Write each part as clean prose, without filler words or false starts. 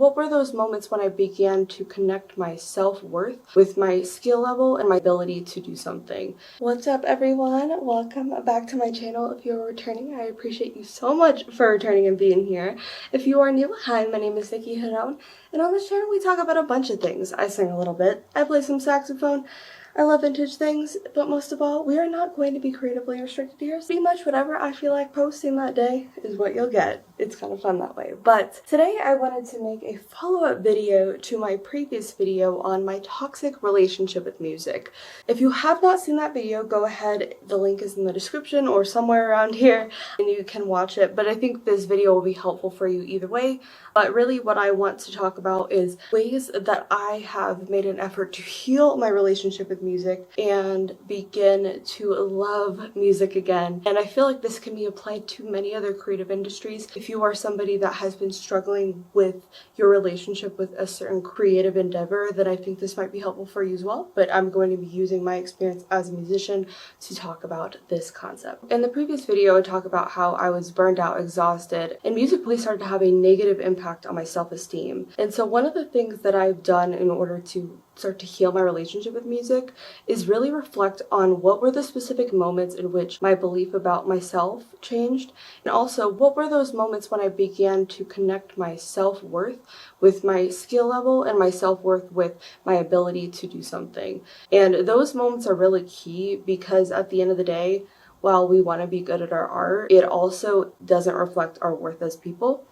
What were those moments when I began to connect my self-worth with my skill level and my ability to do something? What's up, everyone? Welcome back to my channel. If you're returning, I appreciate you so much for returning and being here. If you are new, hi, my name is Nikki Hiron, and on this channel we talk about a bunch of things. I sing a little bit, I play some saxophone, I love vintage things, but most of all, we are not going to be creatively restricted here. So pretty much whatever I feel like posting that day is what you'll get. It's kind of fun that way. But today I wanted to make a follow-up video to my previous video on my toxic relationship with music. If you have not seen that video, go ahead. The link is in the description or somewhere around here and you can watch it. But I think this video will be helpful for you either way. But really what I want to talk about is ways that I have made an effort to heal my relationship with music and begin to love music again. And I feel like this can be applied to many other creative industries. If you are somebody that has been struggling with your relationship with a certain creative endeavor, then I think this might be helpful for you as well. But I'm going to be using my experience as a musician to talk about this concept. In the previous video, I talked about how I was burned out, exhausted, and music really started to have a negative impact on my self-esteem. And so one of the things that I've done in order to start to heal my relationship with music is really reflect on what were the specific moments in which my belief about myself changed, and also what were those moments when I began to connect my self-worth with my skill level and my self-worth with my ability to do something. And those moments are really key because at the end of the day, while we want to be good at our art, it also doesn't reflect our worth as people.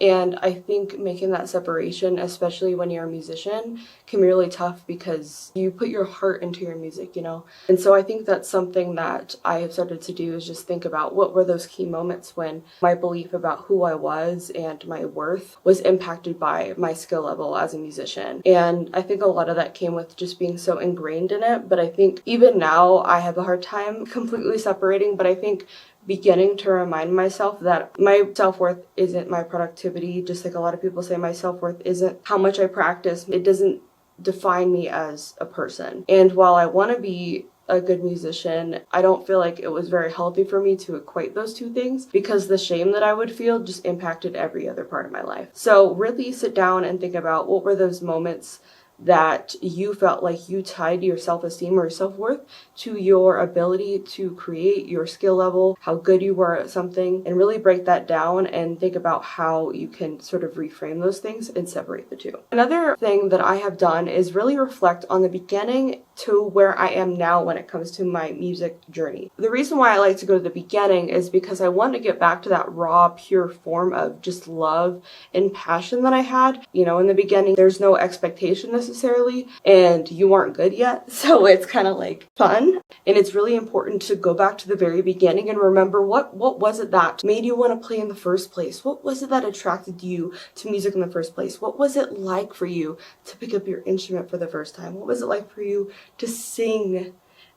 And I think making that separation, especially when you're a musician, can be really tough because you put your heart into your music, you know? And so I think that's something that I have started to do is just think about what were those key moments when my belief about who I was and my worth was impacted by my skill level as a musician. And I think a lot of that came with just being so ingrained in it. But I think even now I have a hard time completely separating, but I think beginning to remind myself that my self-worth isn't my productivity, just like a lot of people say my self-worth isn't how much I practice. It doesn't define me as a person. And while I want to be a good musician, I don't feel like it was very healthy for me to equate those two things because the shame that I would feel just impacted every other part of my life. So really sit down and think about what were those moments that you felt like you tied your self-esteem or self-worth to your ability to create, your skill level, how good you were at something, and really break that down and think about how you can sort of reframe those things and separate the two. Another thing that I have done is really reflect on the beginning to where I am now when it comes to my music journey. The reason why I like to go to the beginning is because I want to get back to that raw, pure form of just love and passion that I had. You know, in the beginning, there's no expectation necessarily, and you aren't good yet, so it's kind of like fun. And it's really important to go back to the very beginning and remember what was it that made you want to play in the first place? What was it that attracted you to music in the first place? What was it like for you to pick up your instrument for the first time? What was it like for you to sing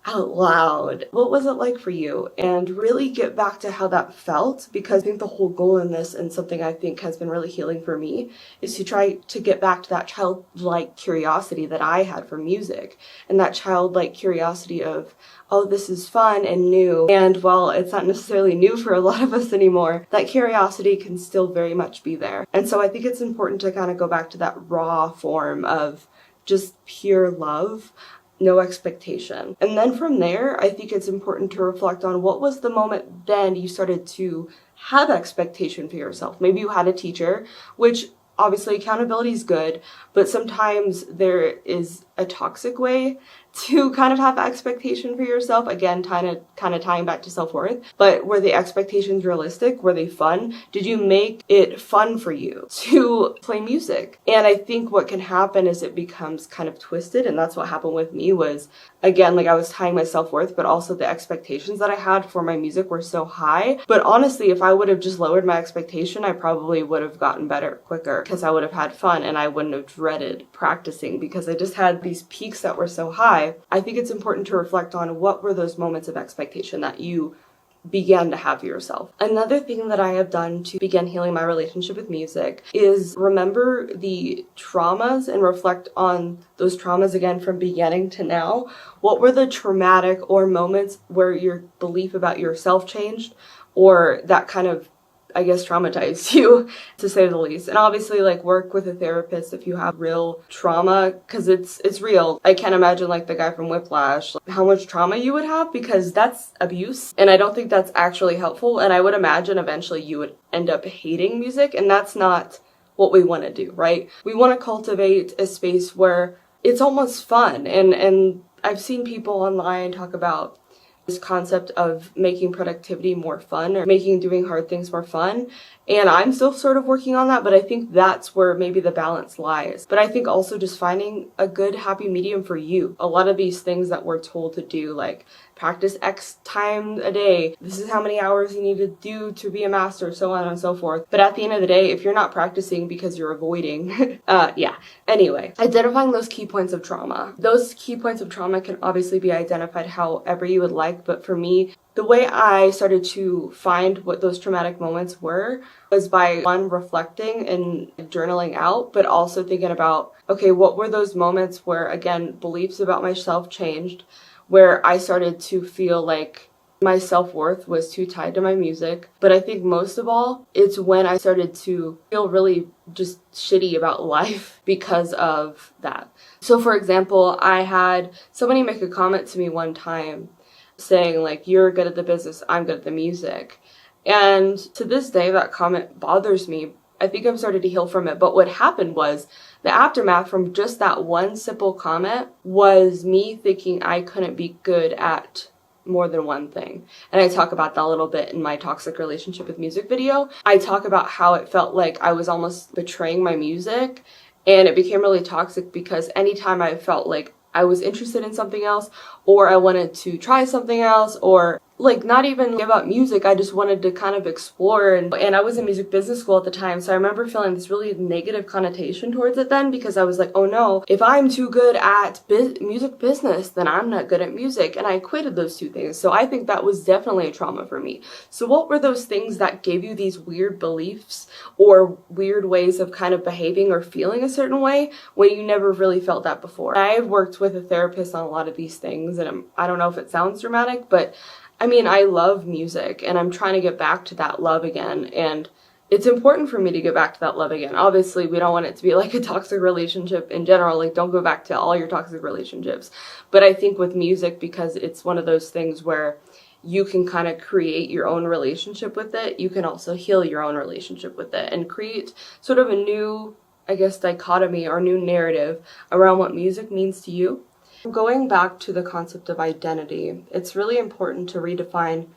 out loud? What was it like for you? And really get back to how that felt, because I think the whole goal in this, and something I think has been really healing for me, is to try to get back to that childlike curiosity that I had for music, and that childlike curiosity of, oh, this is fun and new. And while it's not necessarily new for a lot of us anymore, that curiosity can still very much be there. And so I think it's important to kind of go back to that raw form of just pure love, no expectation. And then from there, I think it's important to reflect on what was the moment then you started to have expectation for yourself. Maybe you had a teacher, which obviously accountability is good, but sometimes there is a toxic way to kind of have expectation for yourself. Again, kind of tying back to self-worth. But were the expectations realistic? Were they fun? Did you make it fun for you to play music? And I think what can happen is it becomes kind of twisted, and that's what happened with me was, again, like I was tying my self-worth, but also the expectations that I had for my music were so high. But honestly, if I would have just lowered my expectation, I probably would have gotten better quicker because I would have had fun and I wouldn't have dreaded practicing because I just had these peaks that were so high. I think it's important to reflect on what were those moments of expectation that you began to have yourself. Another thing that I have done to begin healing my relationship with music is remember the traumas and reflect on those traumas again from beginning to now. What were the traumatic or moments where your belief about yourself changed, or that kind of I guess, traumatized you, to say the least. And obviously, like, work with a therapist if you have real trauma, because it's real. I can't imagine, like, the guy from Whiplash, like, how much trauma you would have, because that's abuse. And I don't think that's actually helpful. And I would imagine eventually you would end up hating music, and that's not what we want to do, right? We want to cultivate a space where it's almost fun. And I've seen people online talk about this concept of making productivity more fun, or making doing hard things more fun. And I'm still sort of working on that, but I think that's where maybe the balance lies. But I think also just finding a good happy medium for you. A lot of these things that we're told to do, like practice X time a day, this is how many hours you need to do to be a master, so on and so forth. But at the end of the day, if you're not practicing because you're avoiding, yeah. Anyway, identifying those key points of trauma. Those key points of trauma can obviously be identified however you would like, but for me, the way I started to find what those traumatic moments were was by, one, reflecting and journaling out, but also thinking about, okay, what were those moments where, again, beliefs about myself changed, where I started to feel like my self-worth was too tied to my music. But I think most of all, it's when I started to feel really just shitty about life because of that. So for example, I had somebody make a comment to me one time saying, like, you're good at the business, I'm good at the music. And to this day, that comment bothers me. I think I've started to heal from it. But what happened was the aftermath from just that one simple comment was me thinking I couldn't be good at more than one thing. And I talk about that a little bit in my toxic relationship with music video. I talk about how it felt like I was almost betraying my music, and it became really toxic because anytime I felt like I was interested in something else, or I wanted to try something else, or like not even give up music, I just wanted to kind of explore. And I was in music business school at the time, so I remember feeling this really negative connotation towards it then, because I was like, oh no, if I'm too good at music business, then I'm not good at music. And I equated those two things. So I think that was definitely a trauma for me. So what were those things that gave you these weird beliefs or weird ways of kind of behaving or feeling a certain way when you never really felt that before? I've worked with a therapist on a lot of these things, and I don't know if it sounds dramatic, but I mean, I love music, and I'm trying to get back to that love again, and it's important for me to get back to that love again. Obviously, we don't want it to be like a toxic relationship in general, like don't go back to all your toxic relationships. But I think with music, because it's one of those things where you can kind of create your own relationship with it, you can also heal your own relationship with it and create sort of a new, I guess, dichotomy or new narrative around what music means to you. Going back to the concept of identity, it's really important to redefine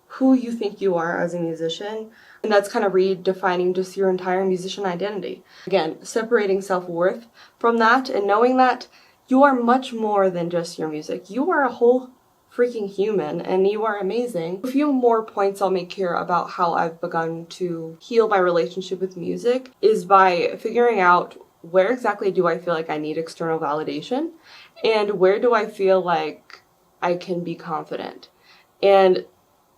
who you think you are as a musician, and that's kind of redefining just your entire musician identity. Again, separating self-worth from that and knowing that you are much more than just your music. You are a whole freaking human, and you are amazing. A few more points I'll make here about how I've begun to heal my relationship with music is by figuring out where exactly do I feel like I need external validation, and where do I feel like I can be confident. And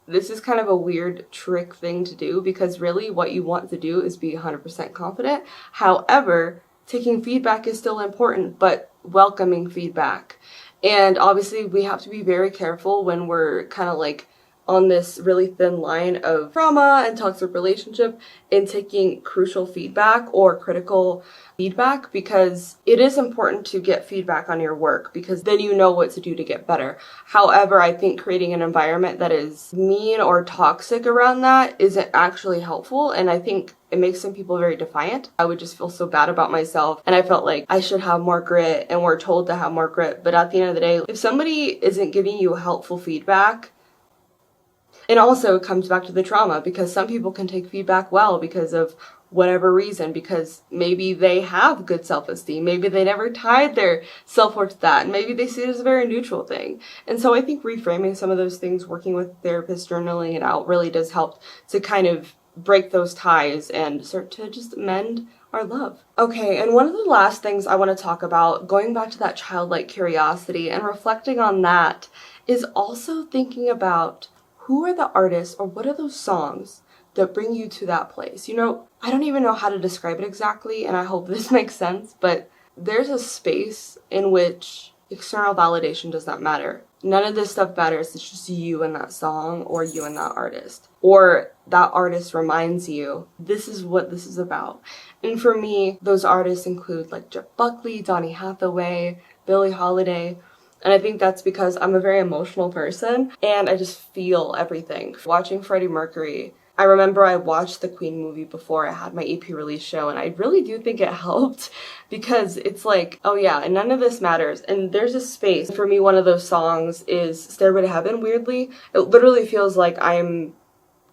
this is kind of a weird trick thing to do, because really what you want to do is be 100% confident. However, taking feedback is still important, but welcoming feedback. And obviously we have to be very careful when we're kind of like on this really thin line of trauma and toxic relationship in taking crucial feedback or critical feedback, because it is important to get feedback on your work, because then you know what to do to get better. However, I think creating an environment that is mean or toxic around that isn't actually helpful, and I think it makes some people very defiant. I would just feel so bad about myself, and I felt like I should have more grit, and we're told to have more grit. But at the end of the day, if somebody isn't giving you helpful feedback, it also comes back to the trauma, because some people can take feedback well because of whatever reason, because maybe they have good self-esteem, maybe they never tied their self-worth to that, and maybe they see it as a very neutral thing. And so I think reframing some of those things, working with therapists, journaling it out, really does help to kind of break those ties and start to just mend our love. Okay, and one of the last things I want to talk about, going back to that childlike curiosity and reflecting on that, is also thinking about who are the artists, or what are those songs that bring you to that place? You know, I don't even know how to describe it exactly, and I hope this makes sense, but there's a space in which external validation does not matter. none of this stuff matters. It's just you and that song, or you and that artist, or that artist reminds you this is what this is about. And for me, those artists include like Jeff Buckley, Donny Hathaway, Billie Holiday. And I think that's because I'm a very emotional person and I just feel everything. Watching Freddie Mercury, I remember I watched the Queen movie before I had my EP release show, and I really do think it helped because it's like, oh yeah, and none of this matters. And there's a space. For me, one of those songs is Stairway to Heaven, weirdly. It literally feels like I'm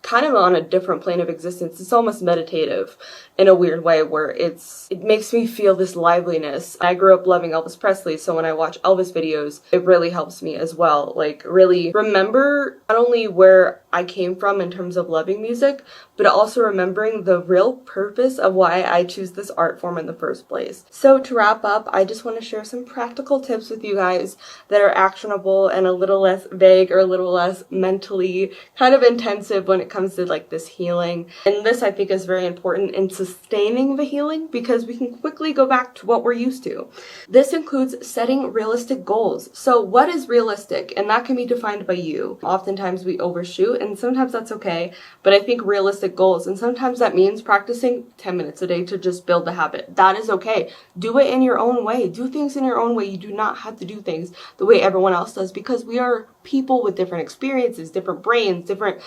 kind of on a different plane of existence. It's almost meditative in a weird way where it makes me feel this liveliness. I grew up loving Elvis Presley, so when I watch Elvis videos, it really helps me as well. Like really remember not only where I came from in terms of loving music, but also remembering the real purpose of why I choose this art form in the first place. So to wrap up, I just want to share some practical tips with you guys that are actionable and a little less vague or a little less mentally kind of intensive when it comes to like this healing. And this I think is very important in sustaining the healing because we can quickly go back to what we're used to. This includes setting realistic goals. So what is realistic? And that can be defined by you. Oftentimes we overshoot and sometimes that's okay, but I think realistic goals, and sometimes that means practicing 10 minutes a day to just build the habit. That is okay. Do it in your own way. Do things in your own way. You do not have to do things the way everyone else does because we are people with different experiences, different brains, different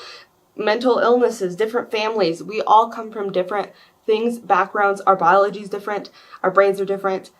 mental illnesses, different families. We all come from different things, backgrounds. Our biology is different. Our brains are different.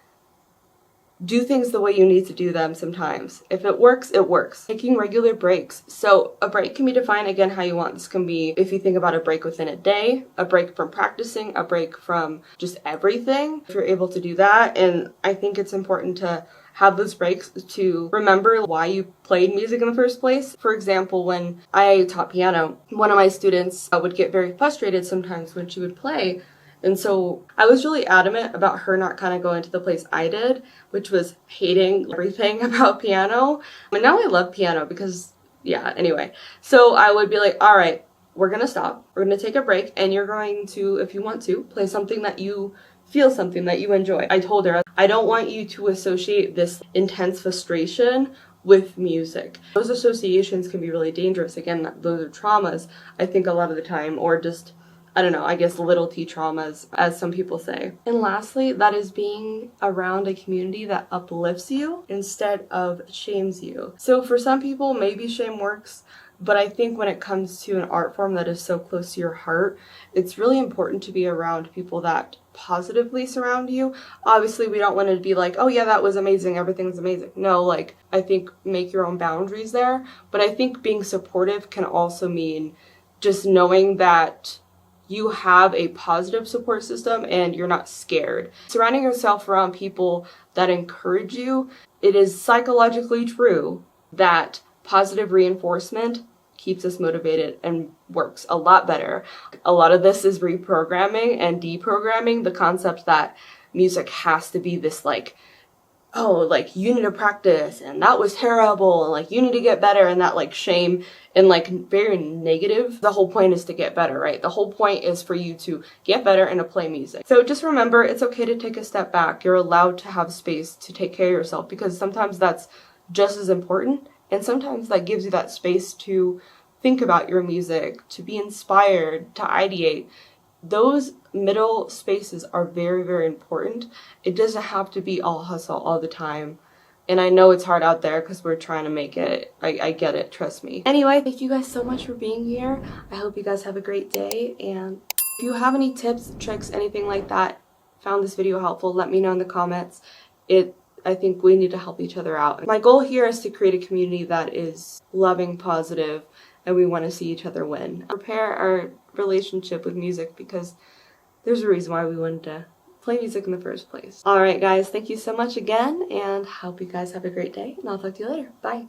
Do things the way you need to do them sometimes. If it works, it works. Taking regular breaks. So a break can be defined again how you want. This can be, if you think about a break within a day, a break from practicing, a break from just everything, if you're able to do that. And I think it's important to have those breaks to remember why you played music in the first place. For example, when I taught piano, one of my students would get very frustrated sometimes when she would play. And so I was really adamant about her not kind of going to the place I did, which was hating everything about piano. And now I love piano because, yeah, anyway. So I would be like, all right, we're going to stop. We're going to take a break. And you're going to, if you want to, play something that you feel, something that you enjoy. I told her, I don't want you to associate this intense frustration with music. Those associations can be really dangerous. Again, those are traumas, I think, a lot of the time, or just, I don't know, I guess little t traumas, as some people say. And lastly, that is being around a community that uplifts you instead of shames you. So for some people, maybe shame works, but I think when it comes to an art form that is so close to your heart, it's really important to be around people that positively surround you. Obviously, we don't want to be like, oh yeah, that was amazing, everything's amazing. No, like, I think make your own boundaries there. But I think being supportive can also mean just knowing that you have a positive support system and you're not scared. Surrounding yourself around people that encourage you, it is psychologically true that positive reinforcement keeps us motivated and works a lot better. A lot of this is reprogramming and deprogramming the concept that music has to be this like, oh, like you need to practice and that was terrible and like you need to get better, and that like shame and like very negative. The whole point is to get better, right? The whole point is for you to get better and to play music. So just remember, it's okay to take a step back. You're allowed to have space to take care of yourself because sometimes that's just as important, and sometimes that gives you that space to think about your music, to be inspired, to ideate. Those middle spaces are very, very important. It doesn't have to be all hustle all the time. And I know it's hard out there because we're trying to make it. I get it, trust me. Anyway, thank you guys so much for being here. I hope you guys have a great day. And if you have any tips, tricks, anything like that, found this video helpful, let me know in the comments. I think we need to help each other out. My goal here is to create a community that is loving, positive, and we want to see each other win. Repair our relationship with music because there's a reason why we wanted to play music in the first place. Alright guys, thank you so much again, and hope you guys have a great day, and I'll talk to you later. Bye!